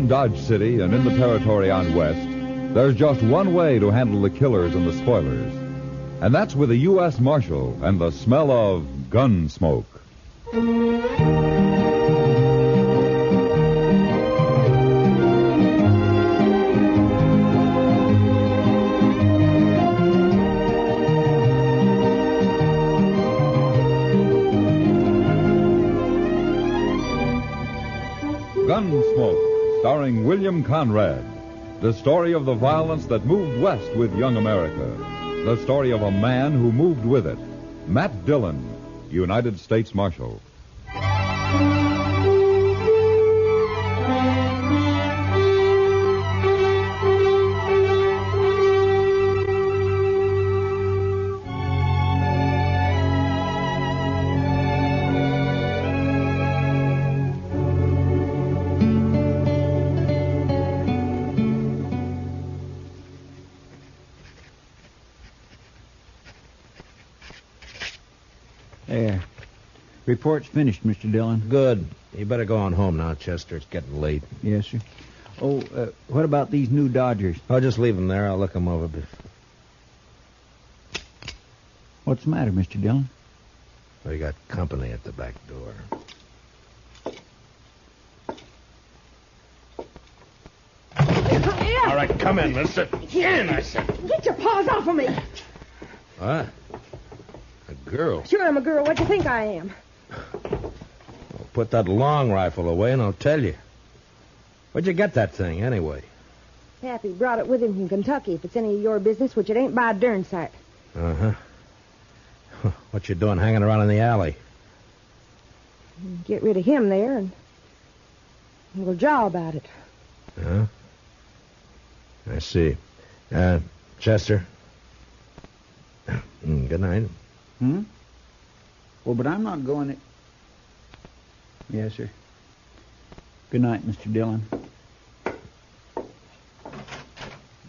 around Dodge City and in the territory on West, there's just one way to handle the killers and the spoilers. And that's with a U.S. Marshal and the smell of Gunsmoke. Gunsmoke, starring William Conrad. The story of the violence that moved west with young America. The story of a man who moved with it. Matt Dillon, United States Marshal. There. Report's finished, Mr. Dillon. Good. You better go on home now, Chester. It's getting late. Yes, sir. Oh, what about these new Dodgers? I'll just leave them there. I'll look them over. What's the matter, Mr. Dillon? We got company at the back door. Yeah. All right, come in, mister. In, I said. Get your paws off of me. What? A girl. Sure, I'm a girl. What do you think I am? Well, put that long rifle away and I'll tell you. Where'd you get that thing, anyway? Pappy brought it with him from Kentucky, if it's any of your business, which it ain't by a darn sight. Uh-huh. What you doing hanging around in the alley? Get rid of him there, and we'll jaw about it. Huh? I see. Chester? Good night. Well, but I'm not going... Yes, sir. Good night, Mr. Dillon.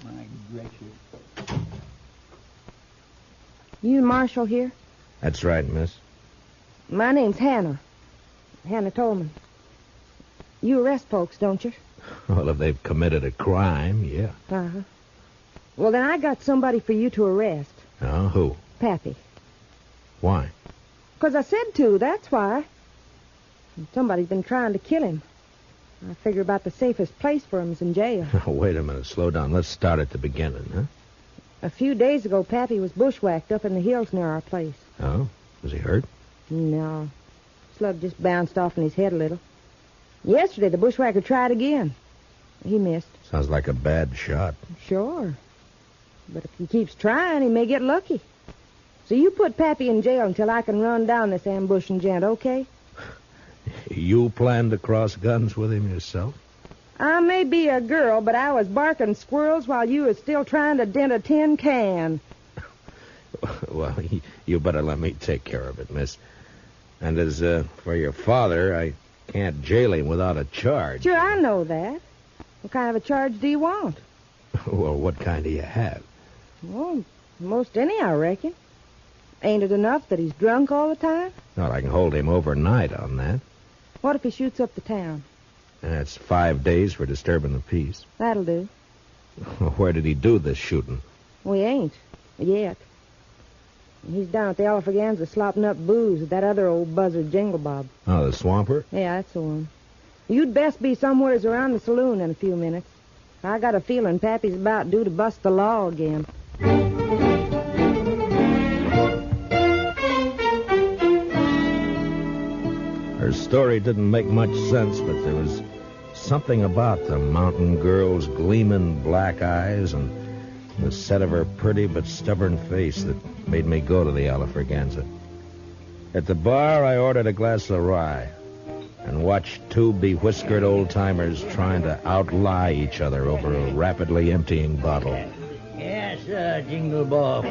My gracious. You Marshal here? That's right, miss. My name's Hannah. Hannah Tolmans. You arrest folks, don't you? Well, if they've committed a crime, yeah. Uh-huh. Well, then I got somebody for you to arrest. Oh, who? Pappy. Why? 'Cause I said to, that's why. Somebody's been trying to kill him. I figure about the safest place for him is in jail. Wait a minute, slow down. Let's start at the beginning, huh? A few days ago, Pappy was bushwhacked up in the hills near our place. Oh? Was he hurt? No. Slug just bounced off in his head a little. Yesterday, the bushwhacker tried again. He missed. Sounds like a bad shot. Sure. But if he keeps trying, he may get lucky. So you put Pappy in jail until I can run down this ambushing gent, okay? You plan to cross guns with him yourself? I may be a girl, but I was barking squirrels while you was still trying to dent a tin can. Well, you better let me take care of it, miss. And as for your father, I can't jail him without a charge. Sure, I know that. What kind of a charge do you want? Well, what kind do you have? Well, most any, I reckon. Ain't it enough that he's drunk all the time? Well, I can hold him overnight on that. What if he shoots up the town? That's 5 days for disturbing the peace. That'll do. Where did he do this shooting? We ain't. Yet. He's down at the Alfreganza slopping up booze with that other old buzzard Jingle Bob. Oh, the swamper? Yeah, that's the one. You'd best be somewheres around the saloon in a few minutes. I got a feeling Pappy's about due to bust the law again. Her story didn't make much sense, but there was something about the mountain girl's gleaming black eyes and the set of her pretty but stubborn face that made me go to the Alfreganza. At the bar, I ordered a glass of rye and watched two bewhiskered old-timers trying to outlie each other over a rapidly emptying bottle. Yes, Jingle Bob.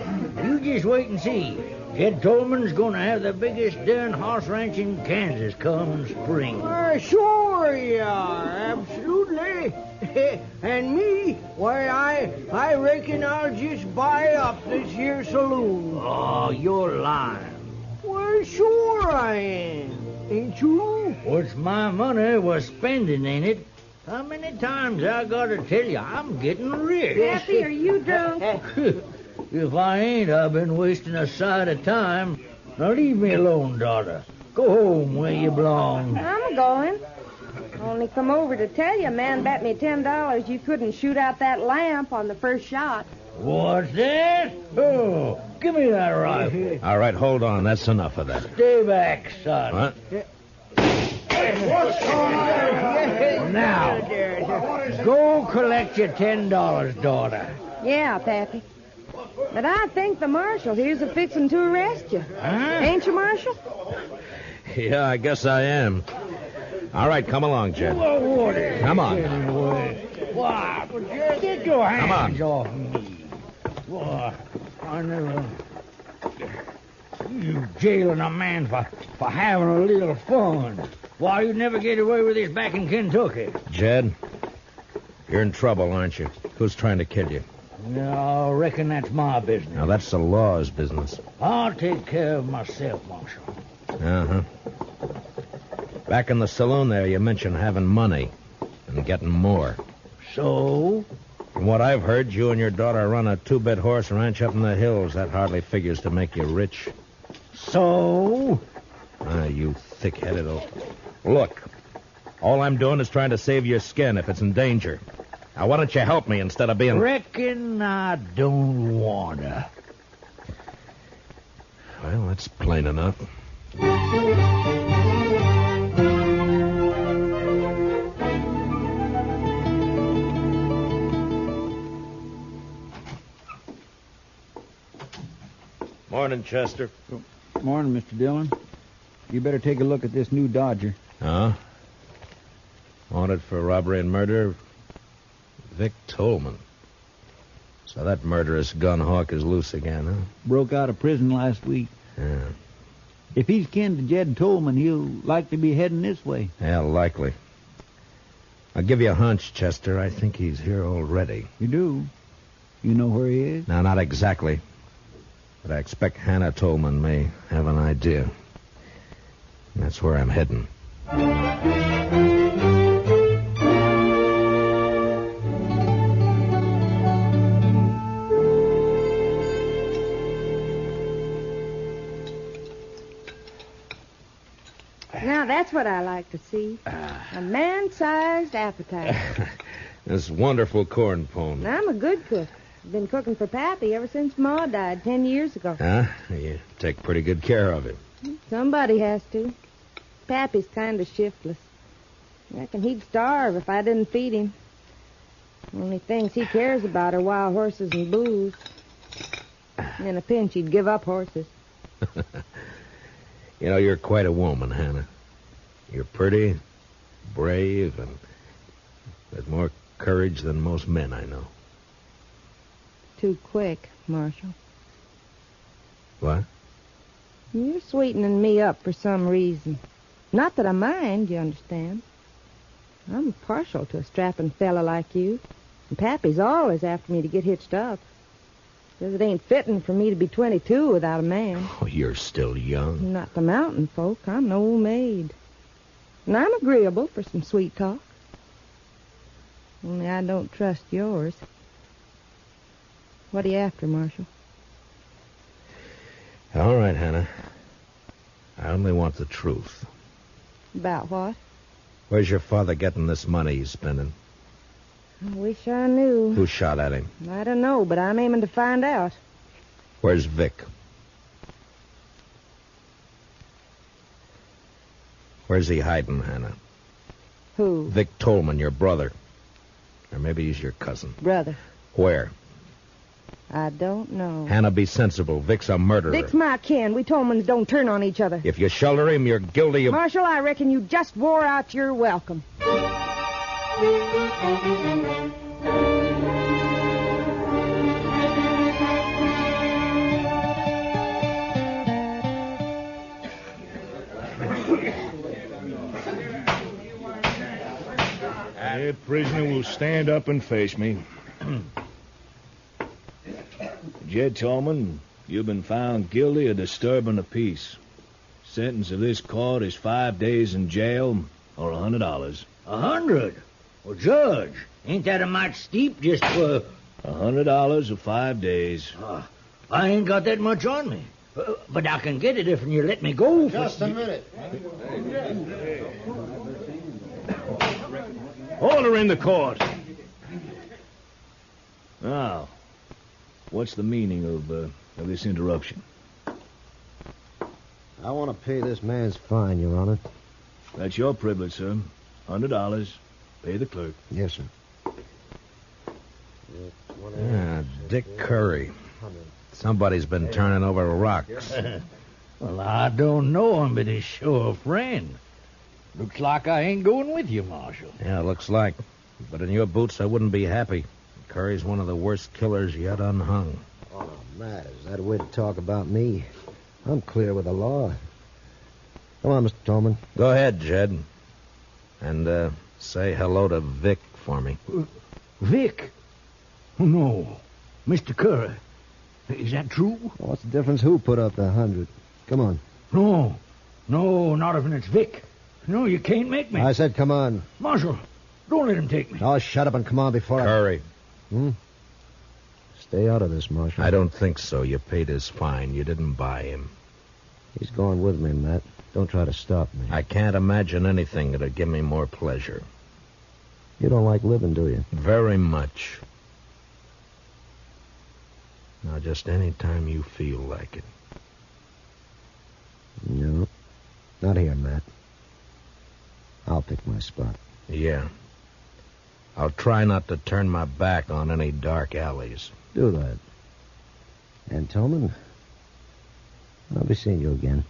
You just wait and see. Jed Tolman's gonna have the biggest darn horse ranch in Kansas come spring. Sure you are, absolutely. And me, why, I reckon I'll just buy up this here saloon. Oh, you're lying. Well, sure I am. Ain't you? What's my money was spending, ain't it? How many times I gotta tell you I'm getting rich? Pappy, are you drunk? If I ain't, I've been wasting a sight of time. Now leave me alone, daughter. Go home where you belong. I'm going. Only come over to tell you, a man bet me $10 you couldn't shoot out that lamp on the first shot. What's that? Oh, give me that rifle. All right, hold on. That's enough of that. Stay back, son. What? Now, go collect your $10, daughter. Yeah, Pappy. But I think the marshal here's a fixin' to arrest you. Huh? Ain't you, Marshal? Yeah, I guess I am. All right, come along, Jed. What is Come on. Why? Get your hands Come off me. Why? I never... You jailing a man for having a little fun. Why, you'd never get away with this back in Kentucky. Jed, you're in trouble, aren't you? Who's trying to kill you? I reckon that's my business. Now, that's the law's business. I'll take care of myself, Marshal. Uh-huh. Back in the saloon there, you mentioned having money and getting more. So? From what I've heard, you and your daughter run a 2-bit horse ranch up in the hills. That hardly figures to make you rich. So? You thick-headed old... Look, all I'm doing is trying to save your skin if it's in danger. Now, why don't you help me instead of being... Reckon I don't wanna. Well, that's plain enough. Morning, Chester. Morning, Mr. Dillon. You better take a look at this new Dodger. Huh? Wanted for robbery and murder, Vic Tolman. So that murderous gun hawk is loose again, huh? Broke out of prison last week. Yeah. If he's kin to Jed Tolman, he'll likely be heading this way. Yeah, likely. I'll give you a hunch, Chester. I think he's here already. You do? You know where he is? No, not exactly. But I expect Hannah Tolman may have an idea. And that's where I'm heading. Now, that's what I like to see. A man-sized appetite. This wonderful corn pone. And I'm a good cook. I've been cooking for Pappy ever since Ma died 10 years ago. Huh? You take pretty good care of him. Somebody has to. Pappy's kind of shiftless. I reckon he'd starve if I didn't feed him. Only things he cares about are wild horses and booze. In a pinch, he'd give up horses. You know, you're quite a woman, Hannah. You're pretty, brave, and with more courage than most men I know. Too quick, Marshal. What? You're sweetening me up for some reason. Not that I mind, you understand. I'm partial to a strapping fella like you. And Pappy's always after me to get hitched up. Says it ain't fitting for me to be 22 without a man. Oh, you're still young. Not the mountain folk. I'm an old maid. And I'm agreeable for some sweet talk. Only I don't trust yours. What are you after, Marshal? All right, Hannah. I only want the truth. About what? Where's your father getting this money he's spending? I wish I knew. Who shot at him? I don't know, but I'm aiming to find out. Where's Vic? Where's he hiding, Hannah? Who? Vic Tolman, your brother. Or maybe he's your cousin. Brother. Where? I don't know. Hannah, be sensible. Vic's a murderer. Vic's my kin. We Tolmans don't turn on each other. If you shelter him, you're guilty of... Marshal, I reckon you just wore out your welcome. That prisoner will stand up and face me. Jed Tolman, you've been found guilty of disturbing the peace. Sentence of this court is 5 days in jail or $100. 100? Well, Judge, ain't that a mite steep just for... $100 for 5 days. I ain't got that much on me. But I can get it if you let me go. Just a minute. Order in the court. Now, what's the meaning of this interruption? I want to pay this man's fine, Your Honor. That's your privilege, sir. $100. Pay the clerk. Yes, sir. Dick Curry. Somebody's been turning over rocks. Well, I don't know him, but he's sure a friend. Looks like I ain't going with you, Marshal. Yeah, looks like. But in your boots, I wouldn't be happy. Curry's one of the worst killers yet unhung. Oh, Matt, is that a way to talk about me? I'm clear with the law. Come on, Mr. Tolman. Go ahead, Jed. And say hello to Vic for me. Vic? No. Mr. Curry. Is that true? Well, what's the difference who put up the 100? Come on. No, not if it's Vic. No, you can't make me. I said come on. Marshal, don't let him take me. Oh, shut up and come on before Curry. Stay out of this, Marshal. I don't think so. You paid his fine. You didn't buy him. He's going with me, Matt. Don't try to stop me. I can't imagine anything that'd give me more pleasure. You don't like living, do you? Very much. Now, just any time you feel like it. No. Not here, Matt. I'll pick my spot. Yeah. I'll try not to turn my back on any dark alleys. Do that. And, Tolman, I'll be seeing you again.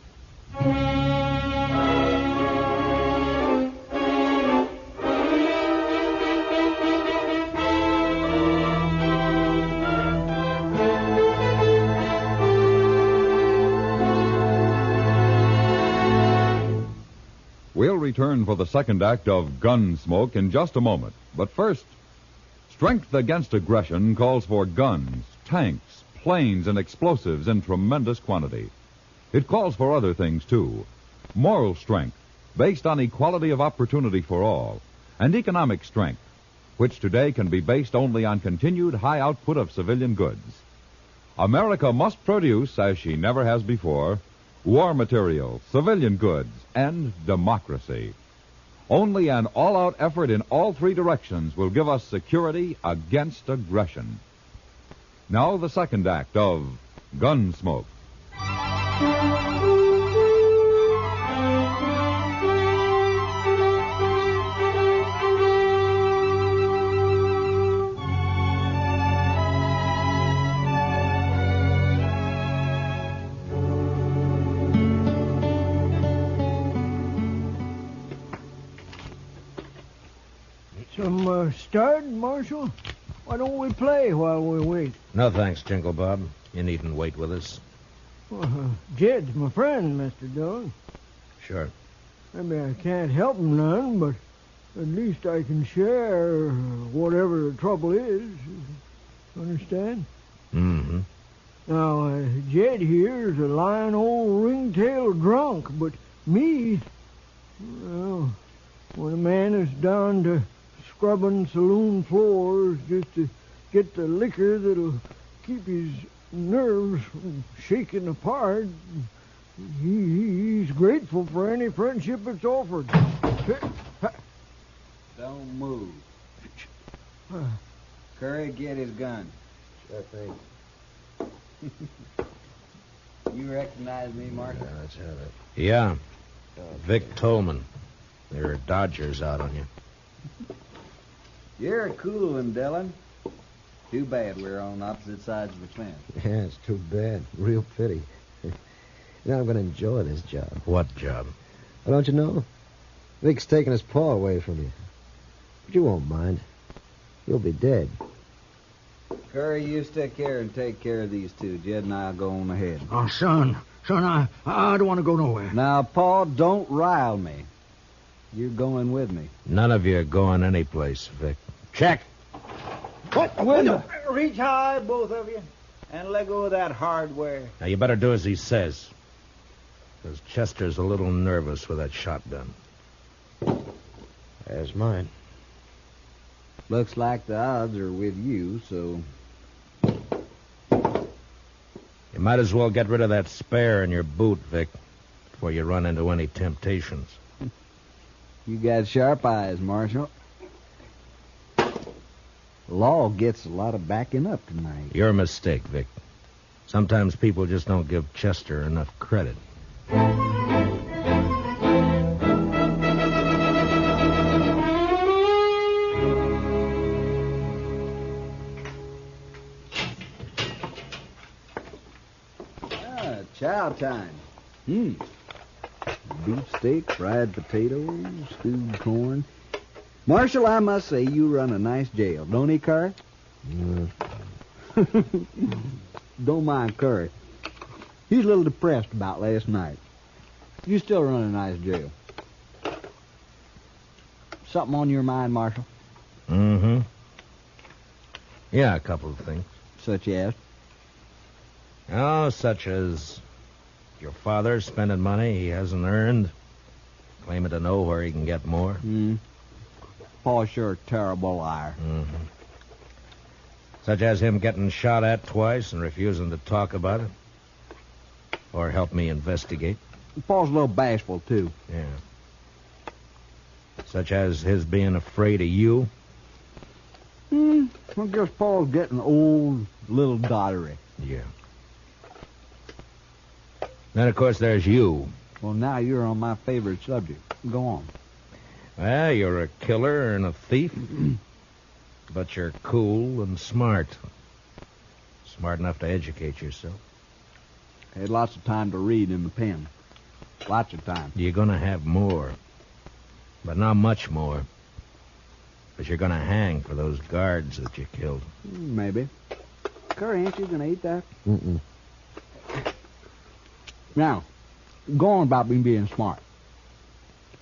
We'll return for the second act of Gunsmoke in just a moment. But first, strength against aggression calls for guns, tanks, planes, and explosives in tremendous quantity. It calls for other things, too. Moral strength, based on equality of opportunity for all, and economic strength, which today can be based only on continued high output of civilian goods. America must produce, as she never has before, war material, civilian goods, and democracy. Only an all-out effort in all three directions will give us security against aggression. Now the second act of Gunsmoke. Some stud, Marshal? Why don't we play while we wait? No thanks, Jingle Bob. You needn't wait with us. Jed's my friend, Mr. Dillon. Sure. Maybe I can't help him none, but at least I can share whatever the trouble is. Understand? Mm-hmm. Now, Jed here's a lying old ringtail drunk, but me, well, when a man is down to scrubbing saloon floors just to get the liquor that'll keep his nerves from shaking apart, he's grateful for any friendship that's offered. Don't move. Curry, get his gun. Sure thing. You recognize me, Mark? Yeah, let's have it. Yeah. Vic Tolman. There are Dodgers out on you. You're a cool one, Dillon. Too bad we're on opposite sides of the fence. Yeah, it's too bad. Real pity. Now I'm going to enjoy this job. What job? Well, don't you know? Vic's taking his paw away from you. But you won't mind. You'll be dead. Curry, you stick here and take care of these two. Jed and I'll go on ahead. Oh, son, I don't want to go nowhere. Now, Paul, don't rile me. You're going with me. None of you are going anyplace, Vic. Check. What? Window. Reach high, both of you, and let go of that hardware. Now, you better do as he says. Because Chester's a little nervous with that shotgun. There's mine. Looks like the odds are with you, so... You might as well get rid of that spare in your boot, Vic, before you run into any temptations. You got sharp eyes, Marshal. The law gets a lot of backing up tonight. Your mistake, Vic. Sometimes people just don't give Chester enough credit. Chow time. Beefsteak, fried potatoes, stewed corn. Marshal, I must say you run a nice jail, don't he, Curry? Don't mind Curry. He's a little depressed about last night. You still run a nice jail. Something on your mind, Marshal? Mm-hmm. Yeah, a couple of things. Such as? Oh, such as your father spending money he hasn't earned, claiming to know where he can get more. Pa's sure a terrible liar. Mm-hmm. Such as him getting shot at twice and refusing to talk about it. Or help me investigate. Pa's a little bashful, too. Yeah. Such as his being afraid of you. I guess Pa's getting old, little dottery. Yeah. Then, of course, there's you. Well, now you're on my favorite subject. Go on. Well, you're a killer and a thief. But you're cool and smart. Smart enough to educate yourself. Had lots of time to read in the pen. Lots of time. You're going to have more. But not much more. But you're going to hang for those guards that you killed. Maybe. Curry, ain't you going to eat that? Mm-mm. Now, go on about me being smart.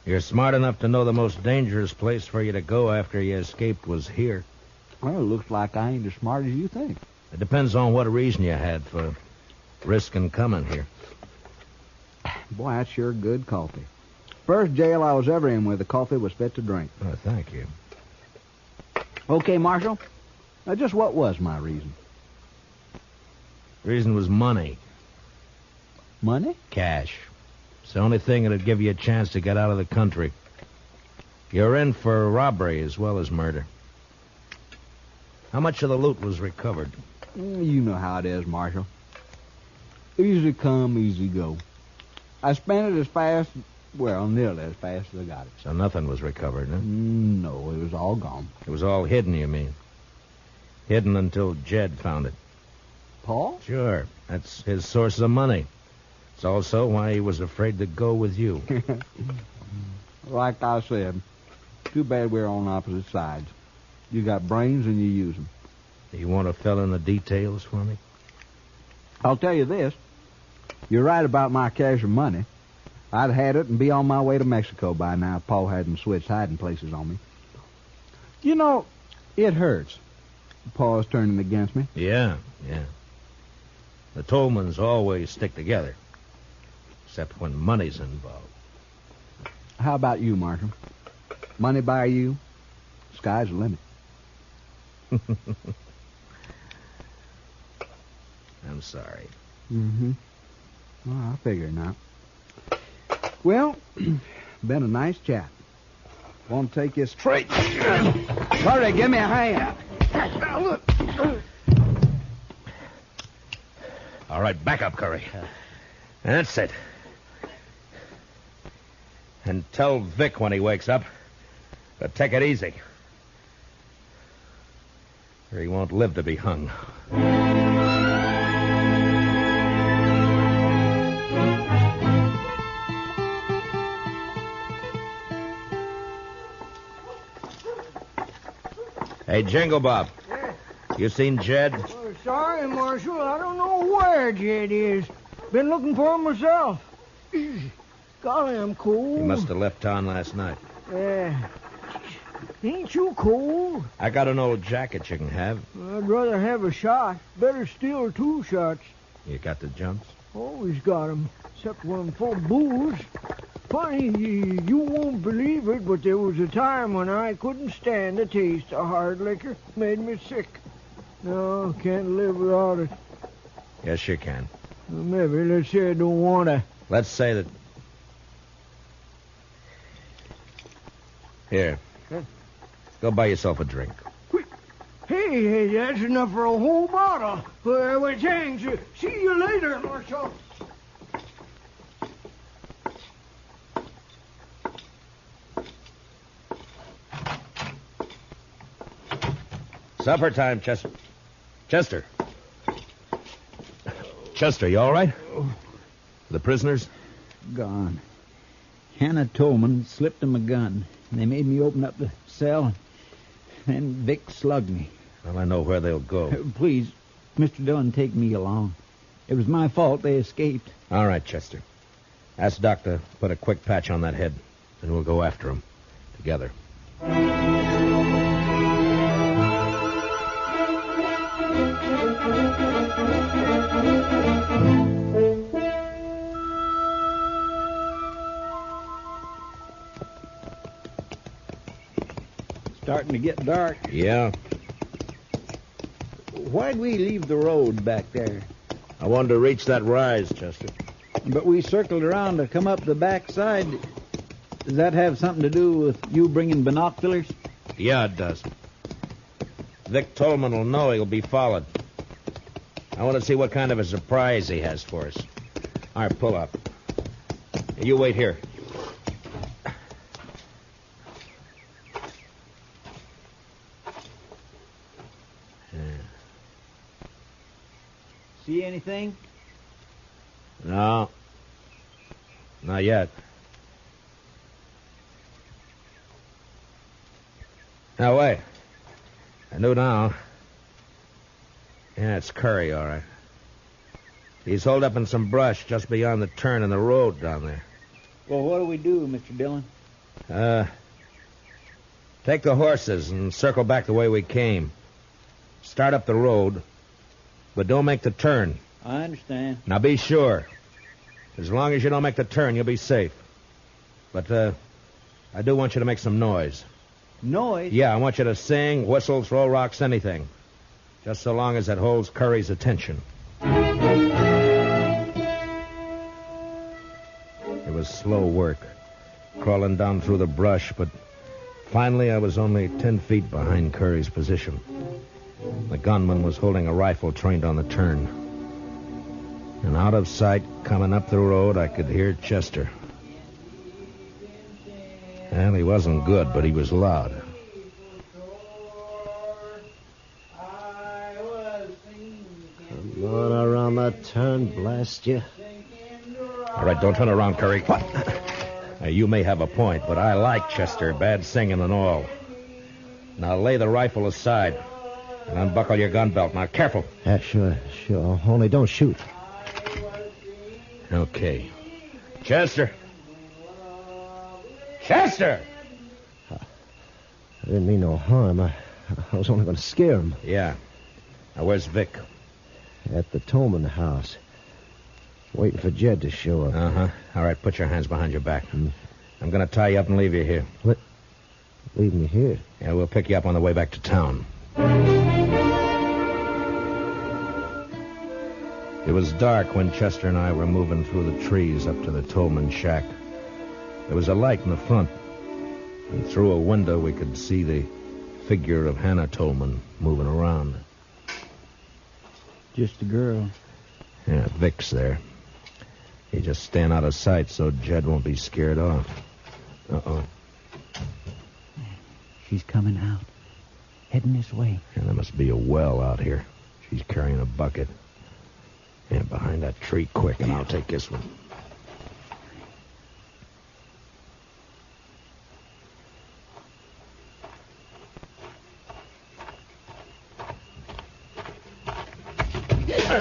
You're smart enough to know the most dangerous place for you to go after you escaped was here. Well, it looks like I ain't as smart as you think. It depends on what reason you had for risking coming here. Boy, that's sure good coffee. First jail I was ever in where the coffee was fit to drink. Oh, thank you. Okay, Marshal. Now, just what was my reason? Reason was money. Money? Cash. It's the only thing that'd give you a chance to get out of the country. You're in for robbery as well as murder. How much of the loot was recovered? You know how it is, Marshal. Easy come, easy go. I spent it as fast, well, nearly as fast as I got it. So nothing was recovered, huh? No, it was all gone. It was all hidden, you mean? Hidden until Jed found it. Paul? Sure. That's his source of money. It's also why he was afraid to go with you. Like I said, too bad we're on opposite sides. You got brains and you use them. You want to fill in the details for me? I'll tell you this. You're right about my cash and money. I'd had it and be on my way to Mexico by now if Paul hadn't switched hiding places on me. You know, it hurts. Paul's turning against me. Yeah. The Tolmans always stick together. Except when money's involved. How about you, Marshal? Money by you, sky's the limit. I'm sorry. Well, I figure not. Well, been a nice chat. Want to take you straight? Hurry, give me a hand. All right, back up, Curry. That's it. And tell Vic when he wakes up to take it easy. Or he won't live to be hung. Hey, Jingle Bob. You seen Jed? Oh, sorry, Marshal. I don't know where Jed is. Been looking for him myself. Golly, I'm cold. He must have left town last night. Ain't you cold? I got an old jacket you can have. I'd rather have a shot. Better still 2 shots. You got the jumps? Always got 'em, except when I'm full of booze. Funny, you won't believe it, but there was a time when I couldn't stand the taste of hard liquor. Made me sick. No, can't live without it. Yes, you can. Well, maybe, let's say I don't want to. Let's say that... Here. Go buy yourself a drink. Hey, that's enough for a whole bottle. Well, thanks. See you later, Marshal. Supper time, Chester. Chester. Chester, you all right? The prisoners? Gone. Hannah Tolman slipped him a gun. They made me open up the cell, and then Vic slugged me. Well, I know where they'll go. Please, Mr. Dillon, take me along. It was my fault they escaped. All right, Chester. Ask Doc to put a quick patch on that head, and we'll go after him together. Starting to get dark. Yeah. Why'd we leave the road back there? I wanted to reach that rise, Chester. But we circled around to come up the back side. Does that have something to do with you bringing binoculars? Yeah, it does. Vic Tolman will know he'll be followed. I want to see what kind of a surprise he has for us. All right, pull up. You wait here. See anything? No. Not yet. Now, wait. I know now. Yeah, it's Curry, all right. He's holed up in some brush just beyond the turn in the road down there. Well, what do we do, Mr. Dillon? Take the horses and circle back the way we came. Start up the road, but don't make the turn. I understand. Now, be sure. As long as you don't make the turn, you'll be safe. But, I do want you to make some noise. Noise? Yeah, I want you to sing, whistle, throw rocks, anything. Just so long as it holds Curry's attention. It was slow work, crawling down through the brush, but finally I was only 10 feet behind Curry's position. The gunman was holding a rifle trained on the turn. And out of sight, coming up the road, I could hear Chester. Well, he wasn't good, but he was loud. Come on around that turn, blast you. All right, don't turn around, Curry. What? You may have a point, but I like Chester, bad singing and all. Now lay the rifle aside and unbuckle your gun belt. Now, careful. Yeah, sure. Only don't shoot. Okay. Chester! Chester! I didn't mean no harm. I was only going to scare him. Yeah. Now, where's Vic? At the Tolman house. Waiting for Jed to show up. Uh-huh. All right, put your hands behind your back. I'm going to tie you up and leave you here. What? Leave me here? Yeah, we'll pick you up on the way back to town. It was dark when Chester and I were moving through the trees up to the Tolman shack. There was a light in the front, and through a window we could see the figure of Hannah Tolman moving around. Just a girl. Yeah, Vic's there. He just stand out of sight so Jed won't be scared off. Uh-oh. She's coming out. Heading this way. And there must be a well out here. She's carrying a bucket. And behind that tree, quick, and I'll take this one.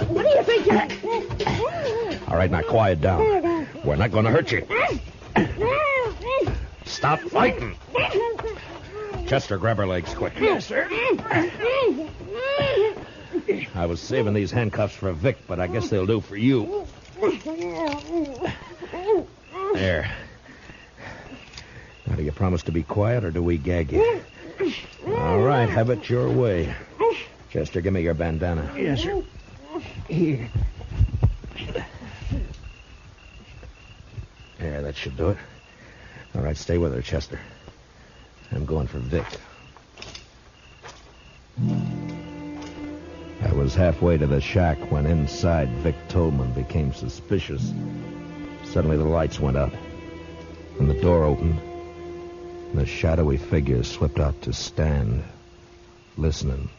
What do you think you're... All right, now quiet down. We're not going to hurt you. Stop fighting. Chester, grab her legs quick. Yes, sir. I was saving these handcuffs for Vic, but I guess they'll do for you. There. Do you promise to be quiet, or do we gag you? All right, have it your way. Chester, give me your bandana. Yes, sir. Here. Yeah, that should do it. All right, stay with her, Chester. I'm going for Vic. I was halfway to the shack when inside Vic Tolman became suspicious. Suddenly the lights went out, and the door opened, and a shadowy figure slipped out to stand, listening.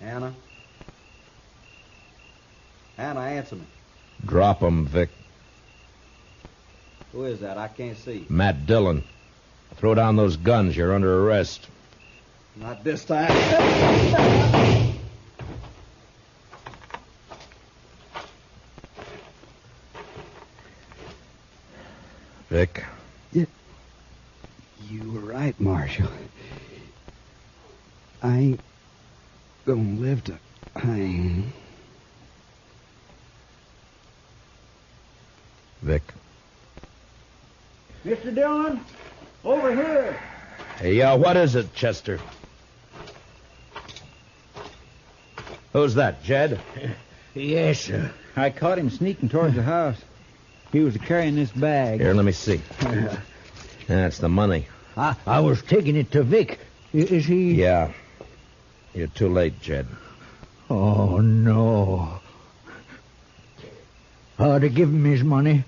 Anna? Anna, answer me. Drop him, Vic. Who is that? I can't see. Matt Dillon. Throw down those guns. You're under arrest. Not this time. Vic. You were right, Marshal. I ain't gonna live to hang. Vic. Mr. Dillon, over here. Hey, what is it, Chester? Who's that, Jed? Yes, sir. I caught him sneaking towards the house. He was carrying this bag. Here, let me see. That's the money. I was taking it to Vic. Is he... Yeah. You're too late, Jed. Oh, no. To give him his money.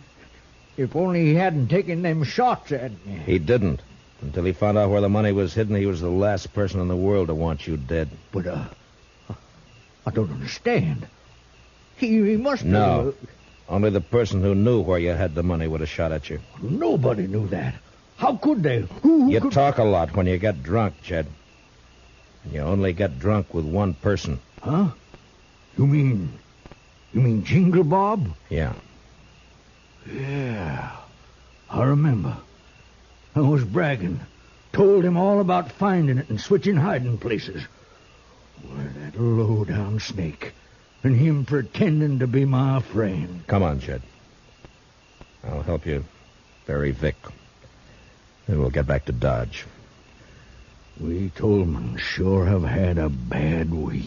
If only he hadn't taken them shots at me. He didn't. Until he found out where the money was hidden, he was the last person in the world to want you dead. But, I don't understand. He must have... No. Only the person who knew where you had the money would have shot at you. Nobody knew that. How could they? Who You could... talk a lot when you get drunk, Jed. And you only get drunk with one person. Huh? You mean Jingle Bob? Yeah. Yeah. I remember. I was bragging. Told him all about finding it and switching hiding places. Why, that low-down snake. And him pretending to be my friend. Come on, Jed. I'll help you bury Vic. Then we'll get back to Dodge. We Tolmans sure have had a bad week.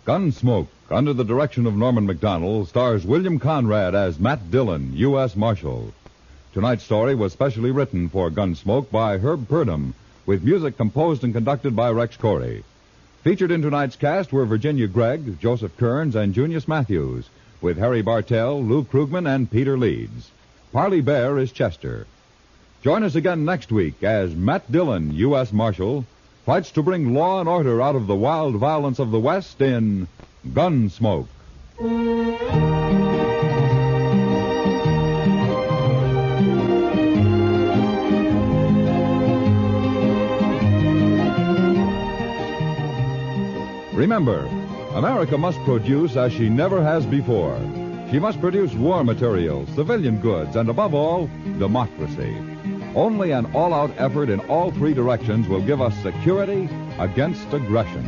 Gunsmoke, under the direction of Norman Macdonald, stars William Conrad as Matt Dillon, U.S. Marshal. Tonight's story was specially written for Gunsmoke by Herb Purdom, with music composed and conducted by Rex Corey. Featured in tonight's cast were Virginia Gregg, Joseph Kearns, and Junius Matthews, with Harry Bartell, Lou Krugman, and Peter Leeds. Parley Bear is Chester. Join us again next week as Matt Dillon, U.S. Marshal, fights to bring law and order out of the wild violence of the West in Gunsmoke. Remember, America must produce as she never has before. She must produce war materials, civilian goods, and above all, democracy. Only an all-out effort in all three directions will give us security against aggression.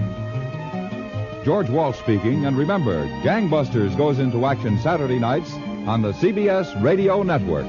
George Walsh speaking, and remember, Gangbusters goes into action Saturday nights on the CBS Radio Network.